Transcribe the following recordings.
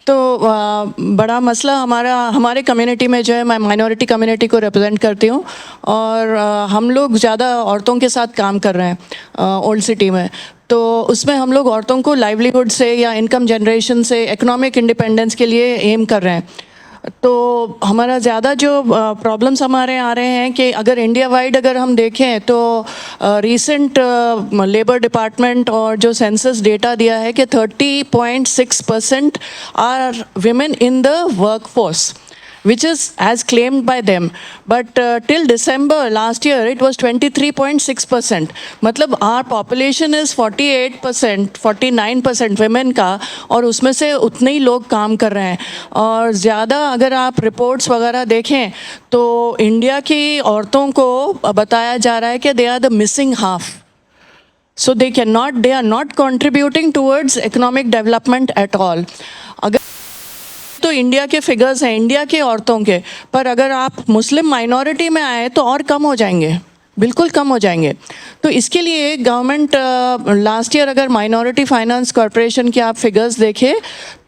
तो बड़ा मसला हमारे कम्युनिटी में जो है, मैं माइनॉरिटी कम्युनिटी को रिप्रेजेंट करती हूँ और हम लोग ज़्यादा औरतों के साथ काम कर रहे हैं ओल्ड सिटी में। तो उसमें हम लोग औरतों को लाइवलीहुड से या इनकम जनरेशन से इकोनॉमिक इंडिपेंडेंस के लिए एम कर रहे हैं। तो हमारा ज़्यादा जो प्रॉब्लम्स हमारे आ रहे हैं कि अगर इंडिया वाइड अगर हम देखें तो रीसेंट लेबर डिपार्टमेंट और जो सेंसस डेटा दिया है कि 30.6% are women in the workforce, which is as claimed by them, but till December last year it was 23.6%. मतलब our population is 48%, 49% women का, और उसमें से उतने ही लोग काम कर रहे हैं। और ज़्यादा अगर आप रिपोर्ट्स वगैरह देखें तो इंडिया की औरतों को बताया जा रहा है कि they are the missing half. So they are not contributing towards economic development at all. अगर तो इंडिया के फिगर्स हैं, इंडिया के औरतों के, पर अगर आप मुस्लिम माइनॉरिटी में आए तो और कम हो जाएंगे, बिल्कुल कम हो जाएंगे। तो इसके लिए गवर्नमेंट लास्ट ईयर अगर माइनॉरिटी फाइनेंस कॉरपोरेशन के आप फिगर्स देखें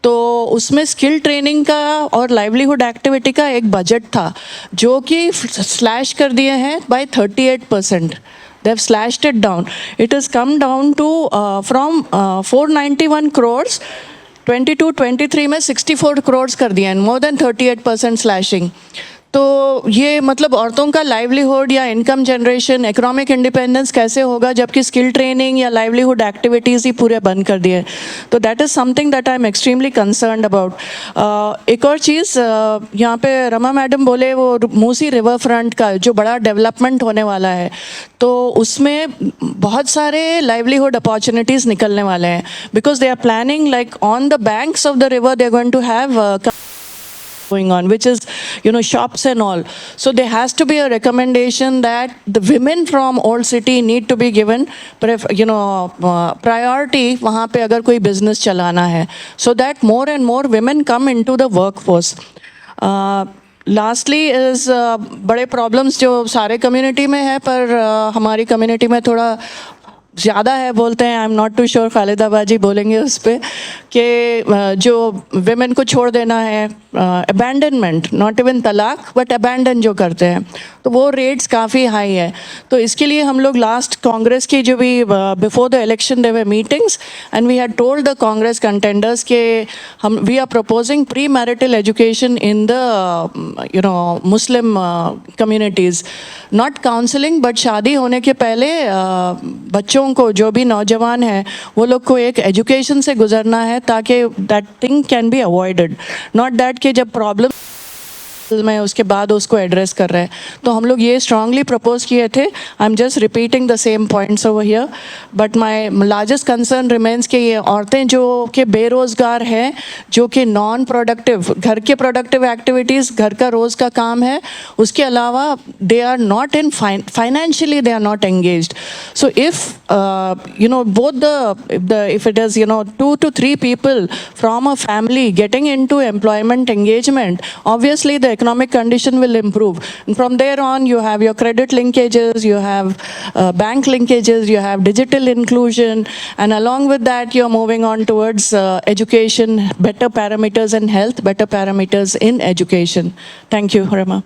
तो उसमें स्किल ट्रेनिंग का और लाइवलीहुड एक्टिविटी का एक बजट था जो कि स्लैश कर दिए हैं bye 38%. They have slashed it down. It has come down to from 491 crores 22-23 में 64 करोड़ कर दिया, मोर देन 38% स्लैशिंग। तो ये मतलब औरतों का लाइवलीहुड या इनकम जनरेशन, इकोनॉमिक इंडिपेंडेंस कैसे होगा जबकि स्किल ट्रेनिंग या लाइवलीहुड एक्टिविटीज़ ही पूरे बंद कर दिए। तो that is something that I am extremely concerned about. एक और चीज़ यहाँ पे रमा मैडम बोले वो मूसी रिवर फ्रंट का जो बड़ा डेवलपमेंट होने वाला है, तो उसमें बहुत सारे लाइवलीहुड अपॉर्चुनिटीज़ निकलने वाले हैं, because they are planning like on the banks of the river they are going to have going on, which is, shops and all. So there has to be a recommendation that the women from old city need to be given priority वहाँ पे अगर कोई business चलाना है, so that more and more women come into the workforce. Lastly is बड़े problems जो सारे community में है, पर हमारी community में थोड़ा ज़्यादा है बोलते हैं। I am not too sure, Khalida baji बोलेंगे उस पर, कि जो विमेन को छोड़ देना है, अबैंडनमेंट, नॉट इवन तलाक बट अबैंडन जो करते हैं, तो वो रेट्स काफ़ी हाई है। तो इसके लिए हम लोग लास्ट कांग्रेस की जो भी before the election there were meetings and we had told the Congress contenders के we are proposing pre marital education in the Muslim communities, not counselling but शादी होने के पहले बच्चों को, जो भी नौजवान हैं, वो लोग को एक एजुकेशन से गुजरना है ताकि that thing can be avoided, not that कि जब प्रॉब्लम में उसके बाद उसको एड्रेस कर रहे हैं। तो हम लोग ये स्ट्रांगली प्रपोज किए थे। I am just repeating the same points over here, but my largest concern remains कि ये औरतें जो कि बेरोज़गार हैं, जो कि नॉन प्रोडक्टिव, घर के प्रोडक्टिव एक्टिविटीज़, घर का रोज़ का काम है, उसके अलावा they are not in financially they are not engaged. So if both if it is 2 to 3 people from a family getting into employment engagement, obviously the economic condition will improve, and from there on you have your credit linkages, you have bank linkages, you have digital inclusion, and along with that you're moving on towards education, better parameters in health, better parameters in education. Thank you, Rama.